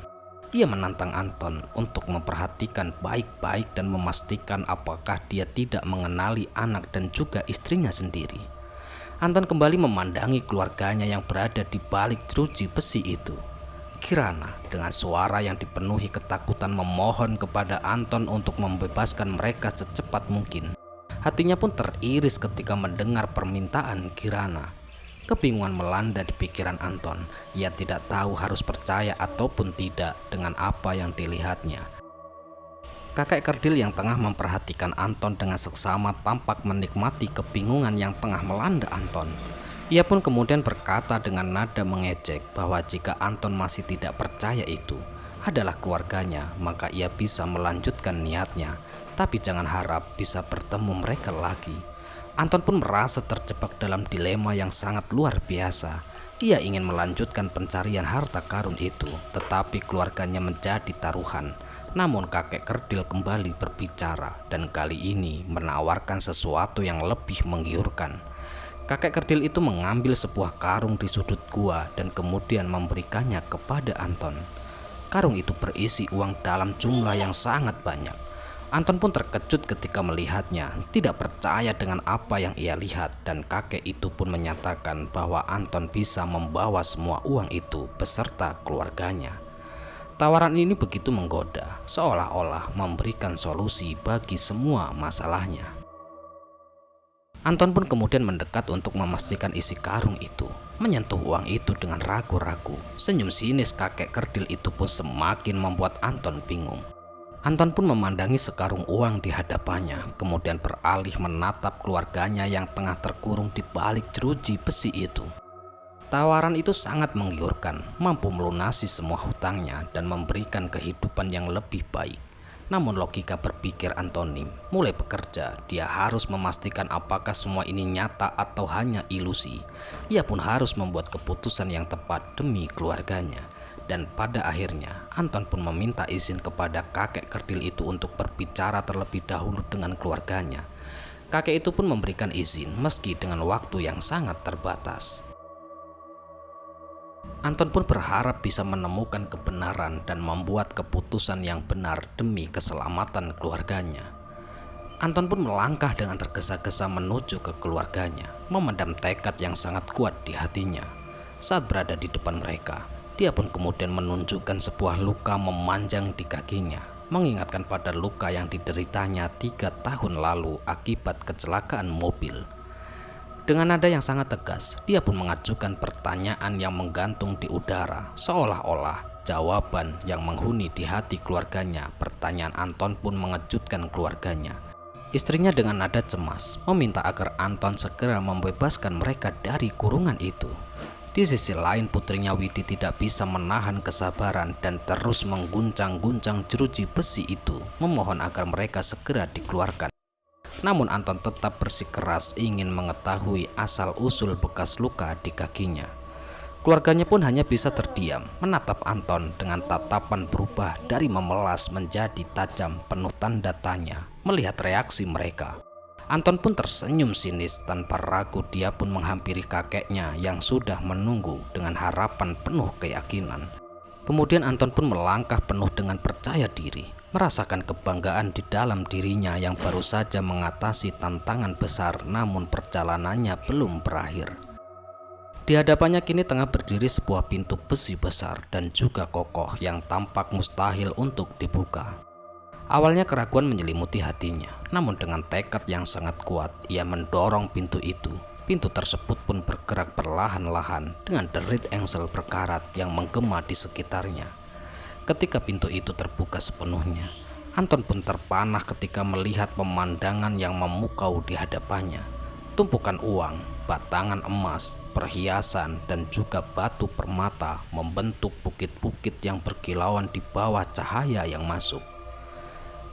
Ia menantang Anton untuk memperhatikan baik-baik dan memastikan apakah dia tidak mengenali anak dan juga istrinya sendiri. Anton kembali memandangi keluarganya yang berada di balik jeruji besi itu. Kirana dengan suara yang dipenuhi ketakutan memohon kepada Anton untuk membebaskan mereka secepat mungkin. Hatinya pun teriris ketika mendengar permintaan Kirana. Kebingungan melanda di pikiran Anton. Ia tidak tahu harus percaya ataupun tidak dengan apa yang dilihatnya. Kakek kerdil yang tengah memperhatikan Anton dengan seksama tampak menikmati kebingungan yang tengah melanda Anton. Ia pun kemudian berkata dengan nada mengejek bahwa jika Anton masih tidak percaya itu adalah keluarganya, maka ia bisa melanjutkan niatnya. Tapi jangan harap bisa bertemu mereka lagi. Anton pun merasa terjebak dalam dilema yang sangat luar biasa. Ia ingin melanjutkan pencarian harta karun itu, tetapi keluarganya menjadi taruhan. Namun kakek kerdil kembali berbicara dan kali ini menawarkan sesuatu yang lebih menggiurkan. Kakek kerdil itu mengambil sebuah karung di sudut gua dan kemudian memberikannya kepada Anton. Karung itu berisi uang dalam jumlah yang sangat banyak. Anton pun terkejut ketika melihatnya, tidak percaya dengan apa yang ia lihat, dan kakek itu pun menyatakan bahwa Anton bisa membawa semua uang itu beserta keluarganya. Tawaran ini begitu menggoda, seolah-olah memberikan solusi bagi semua masalahnya. Anton pun kemudian mendekat untuk memastikan isi karung itu, menyentuh uang itu dengan ragu-ragu. Senyum sinis kakek kerdil itu pun semakin membuat Anton bingung. Anton pun memandangi sekarung uang di hadapannya, kemudian beralih menatap keluarganya yang tengah terkurung di balik jeruji besi itu. Tawaran itu sangat menggiurkan, mampu melunasi semua hutangnya dan memberikan kehidupan yang lebih baik. Namun logika berpikir Antoni mulai bekerja. Dia harus memastikan apakah semua ini nyata atau hanya ilusi. Ia pun harus membuat keputusan yang tepat demi keluarganya. Dan pada akhirnya Anton pun meminta izin kepada kakek kerdil itu untuk berbicara terlebih dahulu dengan keluarganya. Kakek itu pun memberikan izin meski dengan waktu yang sangat terbatas. Anton pun berharap bisa menemukan kebenaran dan membuat keputusan yang benar demi keselamatan keluarganya. Anton pun melangkah dengan tergesa-gesa menuju ke keluarganya, memendam tekad yang sangat kuat di hatinya. Saat berada di depan mereka, dia pun kemudian menunjukkan sebuah luka memanjang di kakinya, mengingatkan pada luka yang dideritanya 3 tahun lalu akibat kecelakaan mobil. Dengan nada yang sangat tegas, dia pun mengajukan pertanyaan yang menggantung di udara, seolah-olah jawaban yang menghuni di hati keluarganya. Pertanyaan Anton pun mengejutkan keluarganya. Istrinya dengan nada cemas meminta agar Anton segera membebaskan mereka dari kurungan itu. Di sisi lain, putrinya Widi tidak bisa menahan kesabaran dan terus mengguncang-guncang jeruji besi itu, memohon agar mereka segera dikeluarkan. Namun Anton tetap bersikeras ingin mengetahui asal-usul bekas luka di kakinya. Keluarganya pun hanya bisa terdiam, menatap Anton dengan tatapan berubah dari memelas menjadi tajam, penuh tanda tanya, melihat reaksi mereka. Anton pun tersenyum sinis. Tanpa ragu dia pun menghampiri kakeknya yang sudah menunggu dengan harapan penuh keyakinan. Kemudian Anton pun melangkah penuh dengan percaya diri, merasakan kebanggaan di dalam dirinya yang baru saja mengatasi tantangan besar, namun perjalanannya belum berakhir. Di hadapannya kini tengah berdiri sebuah pintu besi besar dan juga kokoh yang tampak mustahil untuk dibuka. Awalnya keraguan menyelimuti hatinya, namun dengan tekad yang sangat kuat, ia mendorong pintu itu. Pintu tersebut pun bergerak perlahan-lahan dengan derit engsel berkarat yang menggema di sekitarnya. Ketika pintu itu terbuka sepenuhnya, Anton pun terpanah ketika melihat pemandangan yang memukau di hadapannya. Tumpukan uang, batangan emas, perhiasan, dan juga batu permata membentuk bukit-bukit yang berkilauan di bawah cahaya yang masuk.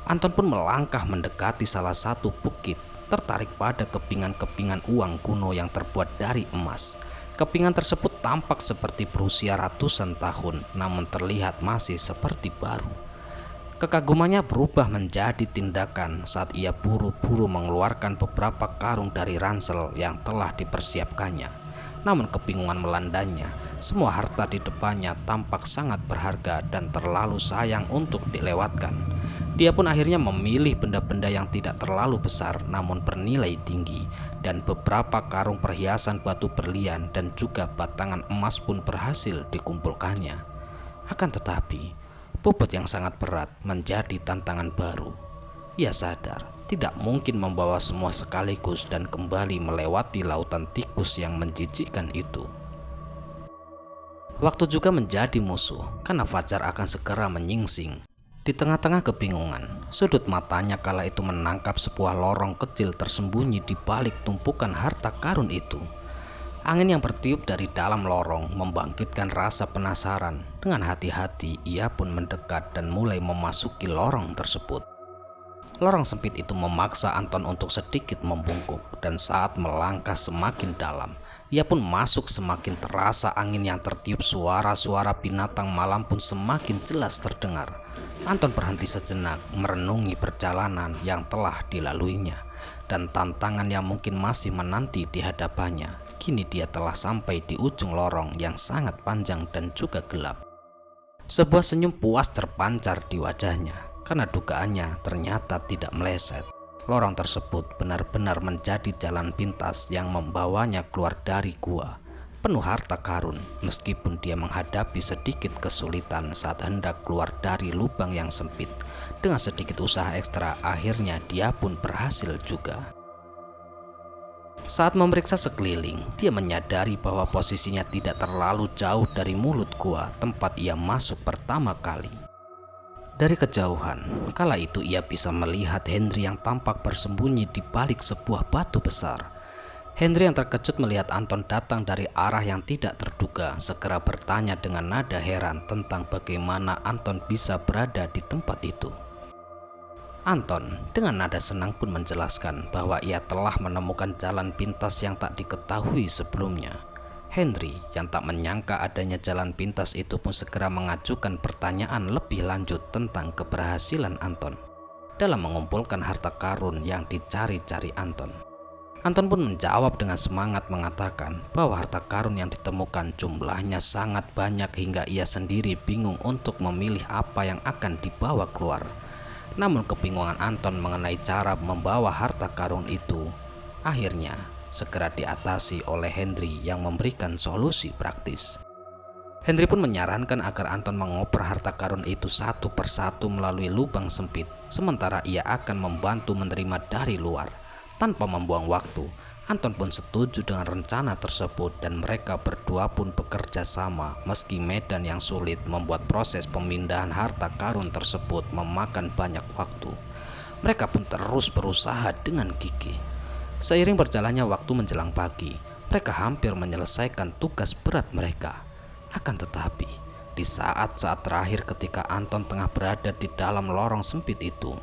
Anton pun melangkah mendekati salah satu bukit, tertarik pada kepingan-kepingan uang kuno yang terbuat dari emas. Kepingan tersebut tampak seperti berusia ratusan tahun, namun terlihat masih seperti baru. Kekagumannya berubah menjadi tindakan saat ia buru-buru mengeluarkan beberapa karung dari ransel yang telah dipersiapkannya. Namun kebingungan melandanya, semua harta di depannya tampak sangat berharga dan terlalu sayang untuk dilewatkan. Dia pun akhirnya memilih benda-benda yang tidak terlalu besar namun bernilai tinggi, dan beberapa karung perhiasan batu berlian dan juga batangan emas pun berhasil dikumpulkannya. Akan tetapi, bobot yang sangat berat menjadi tantangan baru. Ia sadar tidak mungkin membawa semua sekaligus dan kembali melewati lautan tikus yang menjijikkan itu. Waktu juga menjadi musuh karena fajar akan segera menyingsing. Di tengah-tengah kebingungan, sudut matanya kala itu menangkap sebuah lorong kecil tersembunyi di balik tumpukan harta karun itu. Angin yang bertiup dari dalam lorong membangkitkan rasa penasaran. Dengan hati-hati ia pun mendekat dan mulai memasuki lorong tersebut. Lorong sempit itu memaksa Anton untuk sedikit membungkuk, dan saat melangkah semakin dalam, ia pun masuk semakin terasa angin yang tertiup. Suara-suara binatang malam pun semakin jelas terdengar. Anton berhenti sejenak merenungi perjalanan yang telah dilaluinya dan tantangan yang mungkin masih menanti di hadapannya. Kini dia telah sampai di ujung lorong yang sangat panjang dan juga gelap. Sebuah senyum puas terpancar di wajahnya. Karena dugaannya ternyata tidak meleset. Lorong tersebut benar-benar menjadi jalan pintas yang membawanya keluar dari gua, penuh harta karun, meskipun dia menghadapi sedikit kesulitan saat hendak keluar dari lubang yang sempit. Dengan sedikit usaha ekstra, akhirnya dia pun berhasil juga. Saat memeriksa sekeliling, dia menyadari bahwa posisinya tidak terlalu jauh dari mulut gua tempat ia masuk pertama kali. Dari kejauhan, kala itu ia bisa melihat Henry yang tampak bersembunyi di balik sebuah batu besar. Henry yang terkejut melihat Anton datang dari arah yang tidak terduga, segera bertanya dengan nada heran tentang bagaimana Anton bisa berada di tempat itu. Anton dengan nada senang pun menjelaskan bahwa ia telah menemukan jalan pintas yang tak diketahui sebelumnya. Henry yang tak menyangka adanya jalan pintas itu pun segera mengajukan pertanyaan lebih lanjut tentang keberhasilan Anton dalam mengumpulkan harta karun yang dicari-cari Anton. Anton pun menjawab dengan semangat mengatakan bahwa harta karun yang ditemukan jumlahnya sangat banyak hingga ia sendiri bingung untuk memilih apa yang akan dibawa keluar. Namun kebingungan Anton mengenai cara membawa harta karun itu akhirnya segera diatasi oleh Henry yang memberikan solusi praktis. Henry pun menyarankan agar Anton mengoper harta karun itu satu persatu melalui lubang sempit, sementara ia akan membantu menerima dari luar. Tanpa membuang waktu, Anton pun setuju dengan rencana tersebut dan mereka berdua pun bekerja sama meski medan yang sulit membuat proses pemindahan harta karun tersebut memakan banyak waktu. Mereka pun terus berusaha dengan gigih. Seiring berjalannya waktu menjelang pagi, mereka hampir menyelesaikan tugas berat mereka. Akan tetapi, di saat-saat terakhir ketika Anton tengah berada di dalam lorong sempit itu,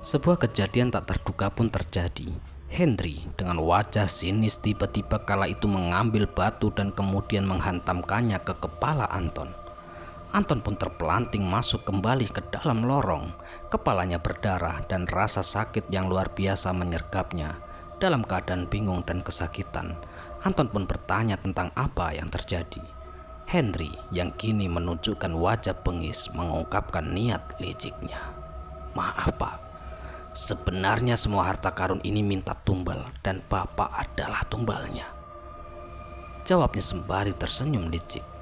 sebuah kejadian tak terduga pun terjadi. Henry dengan wajah sinis tiba-tiba kala itu mengambil batu dan kemudian menghantamkannya ke kepala Anton. Anton pun terpelanting masuk kembali ke dalam lorong. Kepalanya berdarah dan rasa sakit yang luar biasa menyergapnya. Dalam keadaan bingung dan kesakitan, Anton pun bertanya tentang apa yang terjadi. Henry yang kini menunjukkan wajah bengis mengungkapkan niat liciknya. "Maaf Pak, sebenarnya semua harta karun ini minta tumbal dan Bapak adalah tumbalnya," jawabnya sembari tersenyum licik.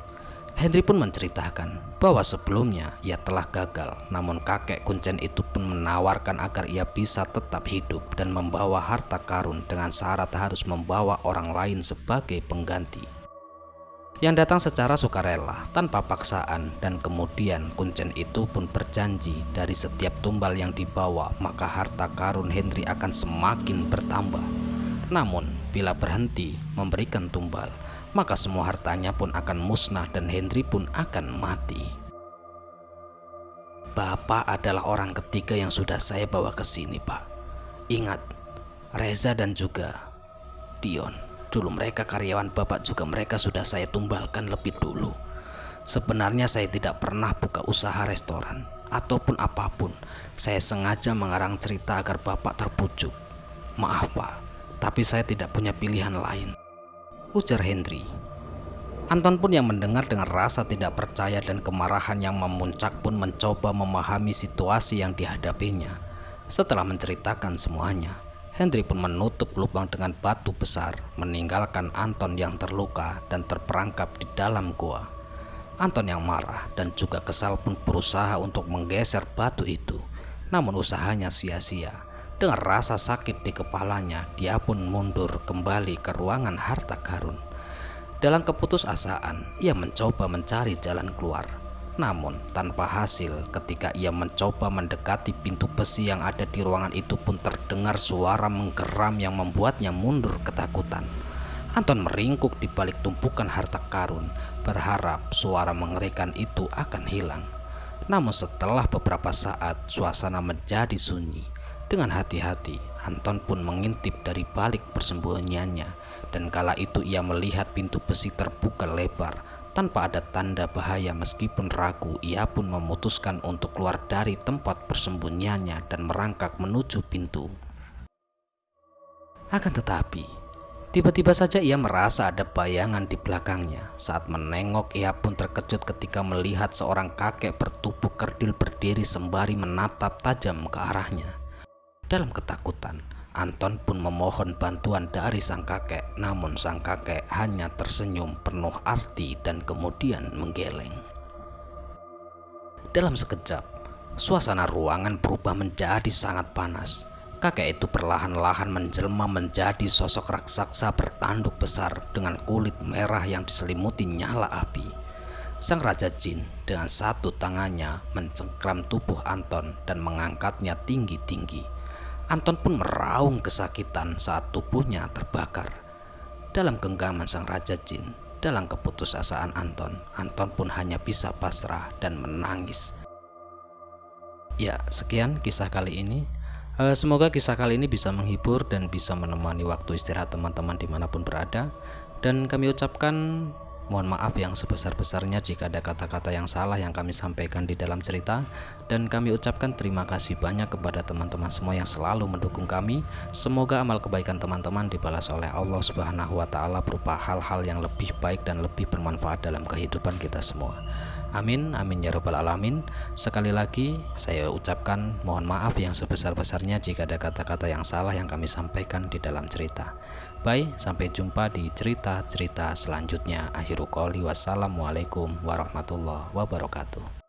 Henry pun menceritakan bahwa sebelumnya ia telah gagal, namun kakek kuncen itu pun menawarkan agar ia bisa tetap hidup dan membawa harta karun dengan syarat harus membawa orang lain sebagai pengganti. Yang datang secara sukarela tanpa paksaan, dan kemudian kuncen itu pun berjanji dari setiap tumbal yang dibawa maka harta karun Henry akan semakin bertambah. Namun bila berhenti memberikan tumbal, maka semua hartanya pun akan musnah dan Henry pun akan mati. "Bapak adalah orang ketiga yang sudah saya bawa ke sini, Pak. Ingat, Reza dan juga Dion. Dulu mereka karyawan Bapak juga, mereka sudah saya tumbalkan lebih dulu. Sebenarnya saya tidak pernah buka usaha restoran ataupun apapun. Saya sengaja mengarang cerita agar Bapak terbujuk. Maaf Pak, tapi saya tidak punya pilihan lain," ujar Henry. Anton pun yang mendengar dengan rasa tidak percaya dan kemarahan yang memuncak pun mencoba memahami situasi yang dihadapinya. Setelah menceritakan semuanya, Henry pun menutup lubang dengan batu besar, meninggalkan Anton yang terluka dan terperangkap di dalam gua. Anton yang marah dan juga kesal pun berusaha untuk menggeser batu itu, namun usahanya sia-sia. Dengan rasa sakit di kepalanya, dia pun mundur kembali ke ruangan harta karun. Dalam keputusasaan, ia mencoba mencari jalan keluar. Namun tanpa hasil. Ketika ia mencoba mendekati pintu besi yang ada di ruangan itu pun terdengar suara menggeram yang membuatnya mundur ketakutan. Anton meringkuk di balik tumpukan harta karun, berharap suara mengerikan itu akan hilang. Namun setelah beberapa saat, suasana menjadi sunyi. Dengan hati-hati, Anton pun mengintip dari balik persembunyiannya, dan kala itu ia melihat pintu besi terbuka lebar. Tanpa ada tanda bahaya, meskipun ragu, ia pun memutuskan untuk keluar dari tempat persembunyiannya dan merangkak menuju pintu. Akan tetapi, Tiba-tiba saja ia merasa ada bayangan di belakangnya. Saat menengok, ia pun terkejut ketika melihat seorang kakek bertubuh kerdil berdiri sembari menatap tajam ke arahnya. Dalam ketakutan, Anton pun memohon bantuan dari sang kakek, namun sang kakek hanya tersenyum penuh arti dan kemudian menggeleng. Dalam sekejap, suasana ruangan berubah menjadi sangat panas. Kakek itu perlahan-lahan menjelma menjadi sosok raksasa bertanduk besar dengan kulit merah yang diselimuti nyala api. Sang Raja Jin dengan satu tangannya mencengkram tubuh Anton dan mengangkatnya tinggi-tinggi. Anton pun meraung kesakitan saat tubuhnya terbakar. Dalam genggaman sang Raja Jin, dalam keputusasaan Anton pun hanya bisa pasrah dan menangis. Ya, sekian kisah kali ini. Semoga kisah kali ini bisa menghibur dan bisa menemani waktu istirahat teman-teman dimanapun berada. Dan kami ucapkan mohon maaf yang sebesar-besarnya jika ada kata-kata yang salah yang kami sampaikan di dalam cerita. Dan kami ucapkan terima kasih banyak kepada teman-teman semua yang selalu mendukung kami. Semoga amal kebaikan teman-teman dibalas oleh Allah Subhanahu wa Ta'ala berupa hal-hal yang lebih baik dan lebih bermanfaat dalam kehidupan kita semua. Amin, amin ya rabbal alamin. Sekali lagi saya ucapkan mohon maaf yang sebesar-besarnya jika ada kata-kata yang salah yang kami sampaikan di dalam cerita. Baik, sampai jumpa di cerita-cerita selanjutnya. Akhirul qouli wassalamualaikum warahmatullahi wabarakatuh.